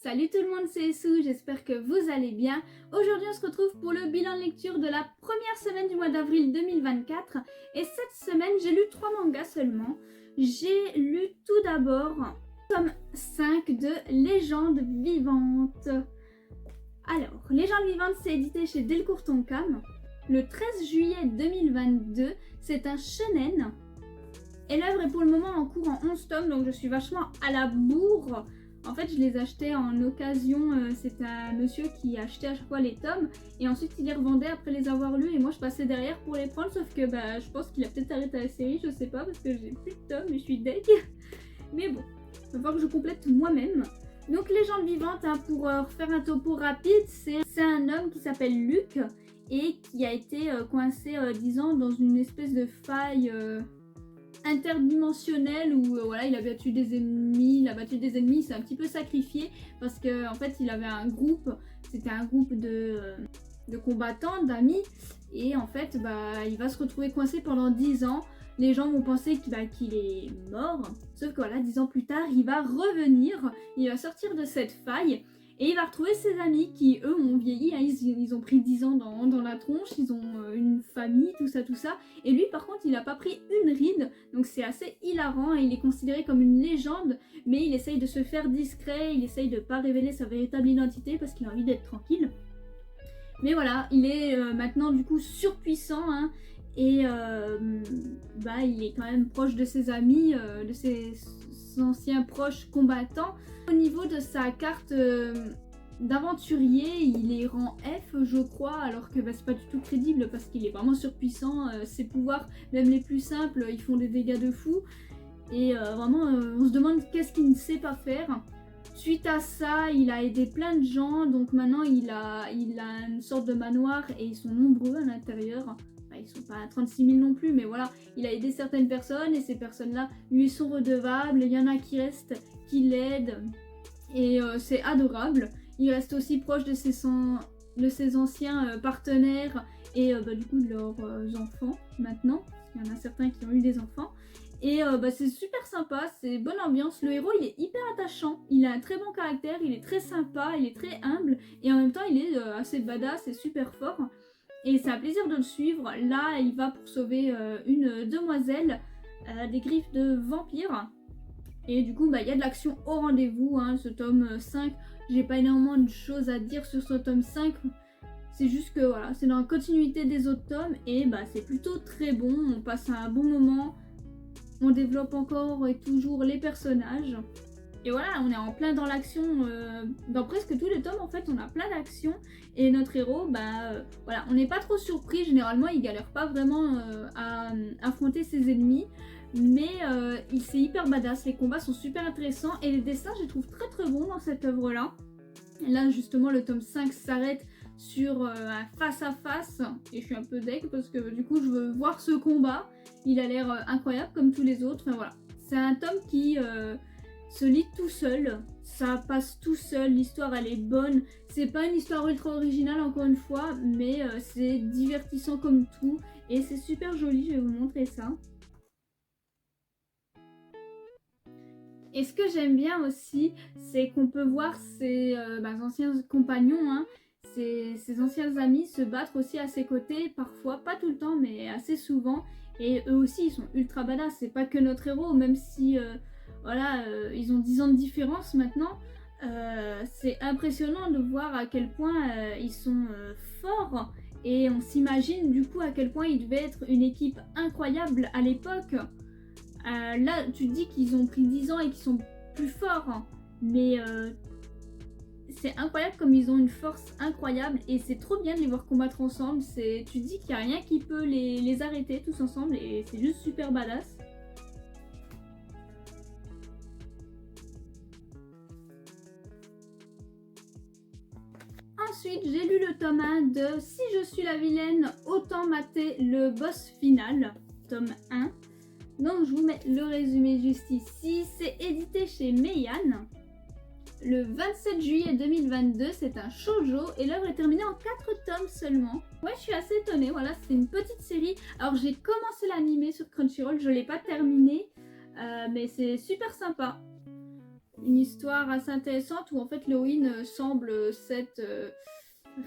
Salut tout le monde, c'est Essou, j'espère que vous allez bien. Aujourd'hui on se retrouve pour le bilan de lecture de la première semaine du mois d'avril 2024. Et cette semaine j'ai lu 3 mangas seulement. J'ai lu tout d'abord tome 5 de Légende vivante. Alors, Légende vivante c'est édité chez Delcourt Tonkam. Le 13 juillet 2022, c'est un shonen. Et l'œuvre est pour le moment en cours en 11 tomes, donc je suis vachement à la bourre. En fait, je les achetais en occasion, c'est un monsieur qui achetait à chaque fois les tomes et ensuite il les revendait après les avoir lus et moi je passais derrière pour les prendre, sauf que je pense qu'il a peut-être arrêté la série, je sais pas, parce que j'ai plus de tomes et je suis deg. Mais bon, il va falloir que je complète moi-même. Donc Légende vivante, pour refaire un topo rapide, c'est un homme qui s'appelle Luc et qui a été coincé 10 ans dans une espèce de faille interdimensionnel où voilà, il a battu des ennemis, il s'est un petit peu sacrifié parce que en fait il avait un groupe, c'était un groupe de combattants, d'amis, et en fait il va se retrouver coincé pendant 10 ans. Les gens vont penser qu'il est mort, sauf que voilà, 10 ans plus tard, il va revenir, il va sortir de cette faille et il va retrouver ses amis qui, eux, ont vieilli, hein. Ils ont pris 10 ans dans la tronche, ils ont une famille, tout ça. Et lui, par contre, il n'a pas pris une ride, donc c'est assez hilarant. Il est considéré comme une légende, mais il essaye de se faire discret, il essaye de ne pas révéler sa véritable identité parce qu'il a envie d'être tranquille. Mais voilà, il est maintenant du coup surpuissant, hein, et il est quand même proche de ses amis, de ses anciens proches combattants. Au niveau de sa carte d'aventurier, il est rang F je crois, alors que c'est pas du tout crédible parce qu'il est vraiment surpuissant. Ses pouvoirs, même les plus simples, ils font des dégâts de fou. Et vraiment, on se demande qu'est-ce qu'il ne sait pas faire. Suite à ça, il a aidé plein de gens, donc maintenant il a une sorte de manoir et ils sont nombreux à l'intérieur. Ils sont pas 36 000 non plus, mais voilà, il a aidé certaines personnes et ces personnes-là lui sont redevables. Il y en a qui restent, qui l'aident et c'est adorable. Il reste aussi proche de ses anciens partenaires et du coup de leurs enfants maintenant. Il y en a certains qui ont eu des enfants. Et c'est super sympa, c'est bonne ambiance. Le héros il est hyper attachant, il a un très bon caractère, il est très sympa, il est très humble et en même temps il est assez badass et super fort. Et c'est un plaisir de le suivre. Là il va pour sauver une demoiselle des griffes de vampires. Et du coup il y a de l'action au rendez-vous, hein. Ce tome 5, j'ai pas énormément de choses à dire sur ce tome 5. C'est juste que voilà, c'est dans la continuité des autres tomes et c'est plutôt très bon, on passe un bon moment. On développe encore et toujours les personnages. Et voilà, on est en plein dans l'action. Dans presque tous les tomes, en fait, on a plein d'actions. Et notre héros, voilà, on n'est pas trop surpris. Généralement, il galère pas vraiment à affronter ses ennemis. Mais c'est hyper badass. Les combats sont super intéressants. Et les dessins, je les trouve très très bons dans cette œuvre-là. Là, justement, le tome 5 s'arrête sur un face-à-face. Et je suis un peu deg parce que du coup, je veux voir ce combat. Il a l'air incroyable comme tous les autres. Enfin voilà, c'est un tome qui se lit tout seul. Ça passe tout seul, l'histoire elle est bonne. C'est pas une histoire ultra originale encore une fois, mais c'est divertissant comme tout. Et c'est super joli, je vais vous montrer ça. Et ce que j'aime bien aussi, c'est qu'on peut voir ses anciens compagnons, hein, ses anciens amis se battre aussi à ses côtés, parfois, pas tout le temps, mais assez souvent. Et eux aussi, ils sont ultra badass. C'est pas que notre héros, même si ils ont 10 ans de différence maintenant. C'est impressionnant de voir à quel point ils sont forts. Et on s'imagine du coup à quel point ils devaient être une équipe incroyable à l'époque. Là, tu te dis qu'ils ont pris 10 ans et qu'ils sont plus forts, hein. Mais c'est incroyable comme ils ont une force incroyable et c'est trop bien de les voir combattre ensemble. Tu te dis qu'il n'y a rien qui peut les arrêter tous ensemble et c'est juste super badass. Ensuite, j'ai lu le tome 1 de Si je suis la vilaine, autant mater le boss final, tome 1. Donc je vous mets le résumé juste ici. C'est édité chez Meian. Le 27 juillet 2022, c'est un shoujo et l'œuvre est terminée en 4 tomes seulement. Ouais, je suis assez étonnée, voilà, c'est une petite série. Alors j'ai commencé l'animé sur Crunchyroll, je ne l'ai pas terminé, mais c'est super sympa. une histoire assez intéressante où en fait l'héroïne semble s'être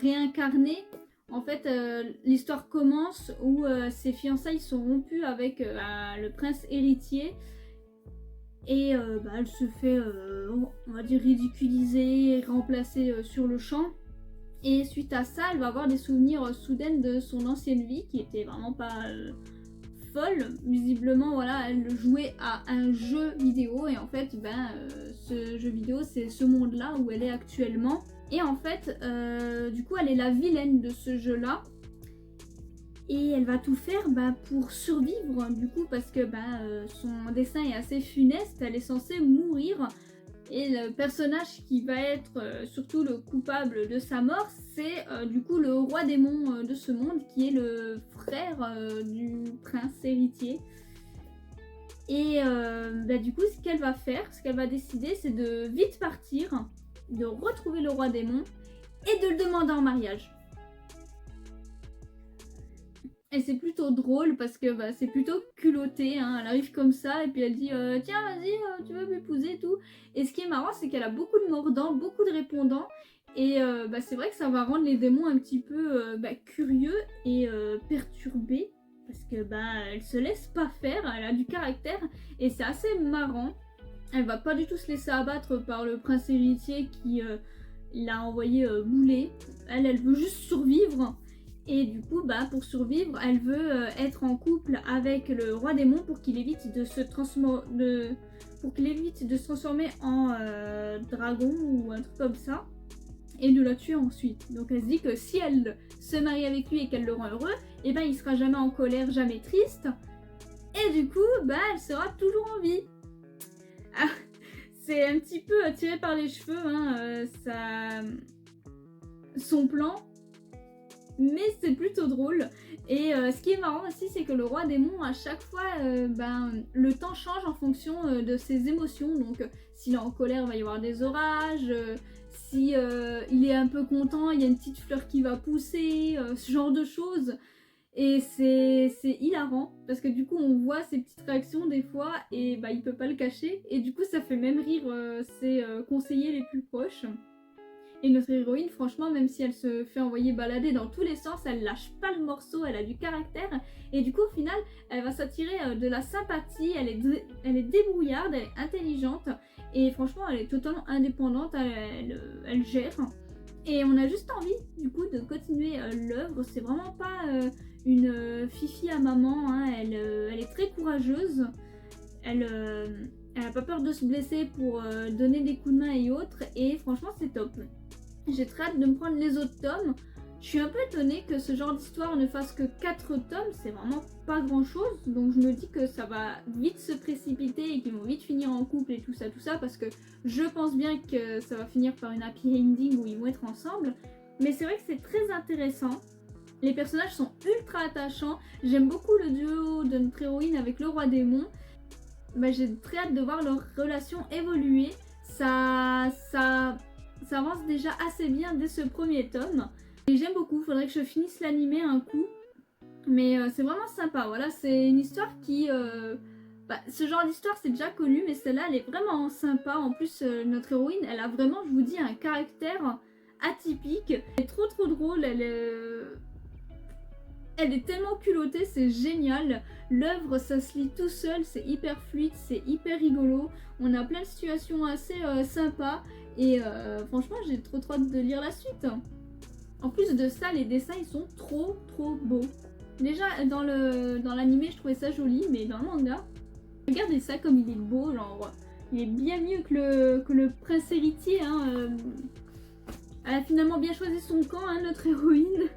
réincarnée. En fait, l'histoire commence où ses fiançailles sont rompues avec le prince héritier. Et elle se fait, on va dire, ridiculiser, remplacer sur le champ. Et suite à ça, elle va avoir des souvenirs soudains de son ancienne vie qui était vraiment pas folle. Visiblement, voilà, elle jouait à un jeu vidéo et en fait, ce jeu vidéo, c'est ce monde-là où elle est actuellement. Et en fait, du coup, elle est la vilaine de ce jeu-là. Et elle va tout faire pour survivre, du coup, parce que son destin est assez funeste, elle est censée mourir. Et le personnage qui va être surtout le coupable de sa mort, c'est du coup le roi démon de ce monde, qui est le frère du prince héritier. Et du coup, ce qu'elle va faire, ce qu'elle va décider, c'est de vite partir, de retrouver le roi démon et de le demander en mariage. Et c'est plutôt drôle parce que c'est plutôt culotté, hein. Elle arrive comme ça et puis elle dit tiens vas-y tu veux m'épouser et tout. Et ce qui est marrant c'est qu'elle a beaucoup de mordants, beaucoup de répondants. Et c'est vrai que ça va rendre les démons un petit peu curieux et perturbés. Parce que elle se laisse pas faire, elle a du caractère et c'est assez marrant. Elle va pas du tout se laisser abattre par le prince héritier qui l'a envoyé bouler. Elle veut juste survivre. Et du coup, pour survivre, elle veut être en couple avec le roi démon pour qu'il évite de se transformer, en dragon ou un truc comme ça, et de la tuer ensuite. Donc elle se dit que si elle se marie avec lui et qu'elle le rend heureux, et il sera jamais en colère, jamais triste, et du coup, elle sera toujours en vie. Ah, c'est un petit peu tiré par les cheveux, hein, son plan. Mais c'est plutôt drôle. Et ce qui est marrant aussi, c'est que le roi démon, à chaque fois, le temps change en fonction de ses émotions. Donc s'il est en colère, il va y avoir des orages. Si il est un peu content, il y a une petite fleur qui va pousser. Ce genre de choses. Et c'est hilarant. Parce que du coup, on voit ses petites réactions des fois. Et il peut pas le cacher. Et du coup, ça fait même rire ses conseillers les plus proches. Et notre héroïne, franchement, même si elle se fait envoyer balader dans tous les sens, elle lâche pas le morceau, elle a du caractère. Et du coup, au final, elle va s'attirer de la sympathie, elle est débrouillarde, elle est intelligente. Et franchement, elle est totalement indépendante, elle gère. Et on a juste envie, du coup, de continuer l'œuvre. C'est vraiment pas une fifi à maman, hein. Elle est très courageuse. Elle a pas peur de se blesser pour donner des coups de main et autres. Et franchement, c'est top. J'ai très hâte de me prendre les autres tomes. Je suis un peu étonnée que ce genre d'histoire ne fasse que 4 tomes. C'est vraiment pas grand chose. Donc je me dis que ça va vite se précipiter et qu'ils vont vite finir en couple et tout ça. Parce que je pense bien que ça va finir par une happy ending où ils vont être ensemble. Mais c'est vrai que c'est très intéressant. Les personnages sont ultra attachants. J'aime beaucoup le duo de notre héroïne avec le roi démon. J'ai très hâte de voir leur relation évoluer. Ça avance déjà assez bien dès ce premier tome. Et j'aime beaucoup, faudrait que je finisse l'animé un coup. Mais c'est vraiment sympa, voilà, c'est une histoire qui... ce genre d'histoire c'est déjà connu, mais celle-là elle est vraiment sympa. En plus notre héroïne, elle a vraiment, je vous dis, un caractère atypique. Elle est trop drôle, elle est tellement culottée, c'est génial. L'œuvre, ça se lit tout seul, c'est hyper fluide, c'est hyper rigolo. On a plein de situations assez sympas. Et franchement, j'ai trop hâte de lire la suite. En plus de ça, les dessins, ils sont trop beaux. Déjà, dans l'animé, je trouvais ça joli, mais dans le manga, regardez ça comme il est beau, genre... Il est bien mieux que le prince héritier, hein. Elle a finalement bien choisi son camp, hein, notre héroïne.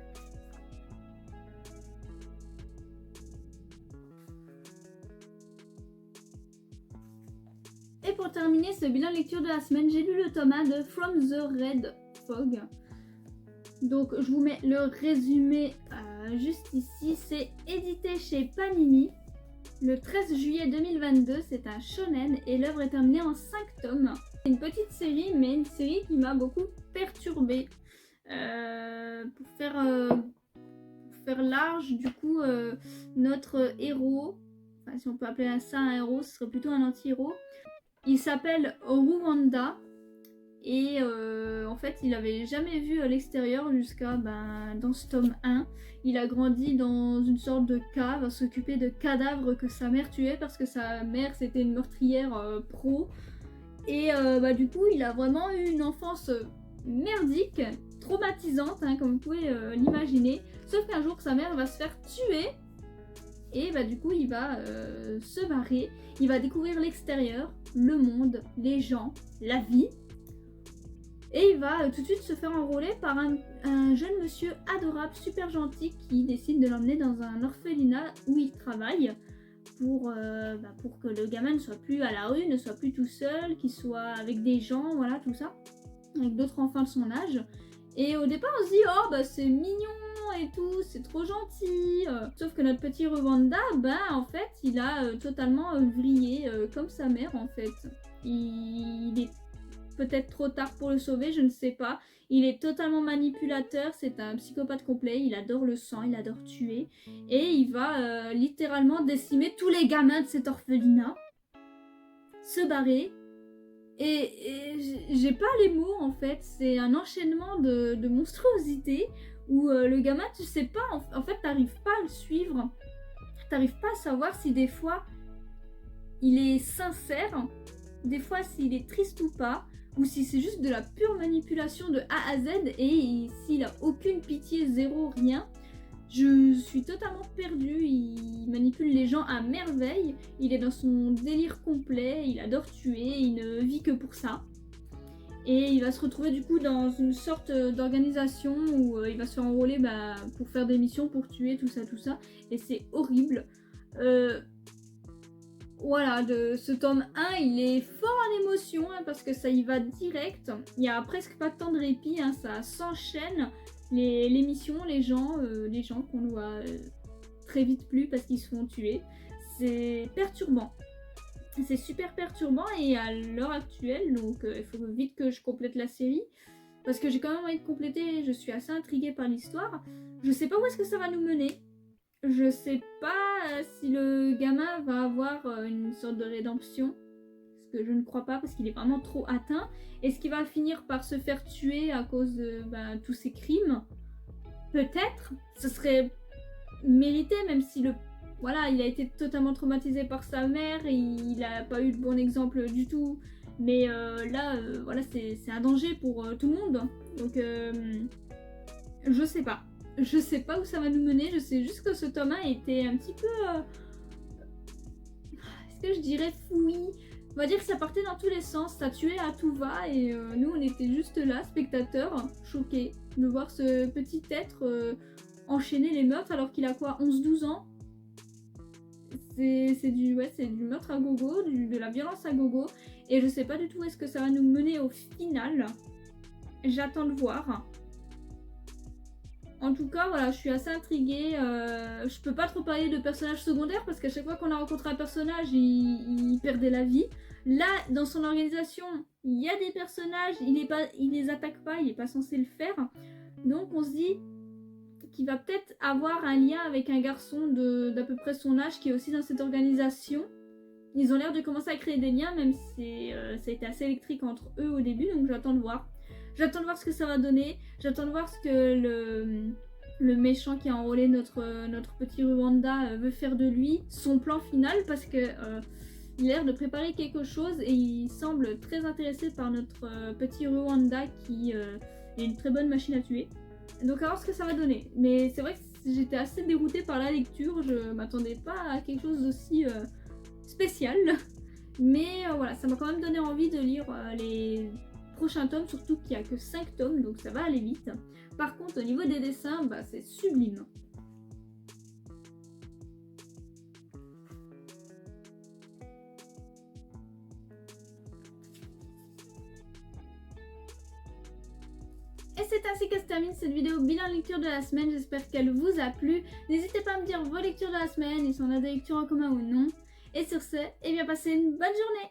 Et pour terminer ce bilan lecture de la semaine, j'ai lu le tome 1 de From the Red Fog. Donc je vous mets le résumé juste ici. C'est édité chez Panini le 13 juillet 2022. C'est un shonen et l'œuvre est terminée en 5 tomes. C'est une petite série, mais une série qui m'a beaucoup perturbée. Pour faire large, du coup, notre héros, enfin si on peut appeler ça un héros, ce serait plutôt un anti-héros. Il s'appelle Rwanda. Et en fait, il avait jamais vu l'extérieur jusqu'à dans ce tome 1. Il a grandi dans une sorte de cave à s'occuper de cadavres que sa mère tuait parce que sa mère c'était une meurtrière pro. Et du coup, il a vraiment eu une enfance merdique, traumatisante, hein, comme vous pouvez l'imaginer. Sauf qu'un jour, sa mère va se faire tuer. Et du coup, il va se barrer. Il va découvrir l'extérieur, le monde, les gens, la vie. Et il va tout de suite se faire enrôler par un jeune monsieur adorable, super gentil, qui décide de l'emmener dans un orphelinat où il travaille pour que le gamin ne soit plus à la rue, ne soit plus tout seul, qu'il soit avec des gens, voilà, tout ça, avec d'autres enfants de son âge. Et au départ, on se dit, oh, c'est mignon et tout, c'est trop gentil. Sauf que notre petit Rwanda, en fait, il a totalement vrillé, comme sa mère, en fait. Il est peut-être trop tard pour le sauver, je ne sais pas. Il est totalement manipulateur, c'est un psychopathe complet, il adore le sang, il adore tuer. Et il va littéralement décimer tous les gamins de cet orphelinat, se barrer. Et j'ai pas les mots en fait, c'est un enchaînement de monstruosités où le gamin, tu sais pas, en fait t'arrives pas à le suivre. T'arrives pas à savoir si des fois il est sincère, des fois s'il est triste ou pas, ou si c'est juste de la pure manipulation de A à Z et s'il a aucune pitié, zéro, rien. Je suis totalement perdue, il manipule les gens à merveille, il est dans son délire complet, il adore tuer, il ne vit que pour ça. Et il va se retrouver du coup dans une sorte d'organisation où il va se faire enrôler pour faire des missions, pour tuer, tout ça. Et c'est horrible. Voilà, de ce tome 1, il est fort en émotion parce que ça y va direct. Il n'y a presque pas de temps de répit, ça s'enchaîne. Les missions, les gens qu'on voit très vite plus parce qu'ils se font tuer. C'est perturbant. C'est super perturbant et à l'heure actuelle, donc il faut vite que je complète la série. Parce que j'ai quand même envie de compléter, je suis assez intriguée par l'histoire. Je sais pas où est-ce que ça va nous mener. Je sais pas si le gamin va avoir une sorte de rédemption, ce que je ne crois pas parce qu'il est vraiment trop atteint. Est-ce qu'il va finir par se faire tuer à cause de tous ses crimes? Peut-être, ce serait mérité même si il a été totalement traumatisé par sa mère et il n'a pas eu de bon exemple du tout. Mais c'est un danger pour tout le monde. Donc je sais pas. Je sais pas où ça va nous mener, je sais juste que ce tome 1 était un petit peu... Est-ce que je dirais fouillis? On va dire que ça partait dans tous les sens, ça tuait à tout va et nous on était juste là, spectateurs, choqués de voir ce petit être enchaîner les meurtres alors qu'il a quoi, 11-12 ans? C'est du meurtre à gogo, de la violence à gogo et je sais pas du tout où est-ce que ça va nous mener au final. J'attends de voir. En tout cas, voilà, je suis assez intriguée. Je peux pas trop parler de personnages secondaires parce qu'à chaque fois qu'on a rencontré un personnage, il perdait la vie. Là, dans son organisation, il y a des personnages, il les attaque pas, il est pas censé le faire. Donc on se dit qu'il va peut-être avoir un lien avec un garçon d'à peu près son âge qui est aussi dans cette organisation. Ils ont l'air de commencer à créer des liens, même si ça a été assez électrique entre eux au début, donc j'attends de voir. J'attends de voir ce que ça va donner, j'attends de voir ce que le méchant qui a enrôlé notre petit Rwanda veut faire de lui, son plan final, parce que il a l'air de préparer quelque chose et il semble très intéressé par notre petit Rwanda qui est une très bonne machine à tuer. Donc à voir ce que ça va donner. Mais c'est vrai que j'étais assez déroutée par la lecture, je m'attendais pas à quelque chose d'aussi spécial. Mais voilà, ça m'a quand même donné envie de lire les prochains tomes, surtout qu'il n'y a que 5 tomes, donc ça va aller vite. Par contre, au niveau des dessins, c'est sublime. Et c'est ainsi que se termine cette vidéo bilan lecture de la semaine, j'espère qu'elle vous a plu. N'hésitez pas à me dire vos lectures de la semaine, et si on a des lectures en commun ou non. Et sur ce, passez une bonne journée.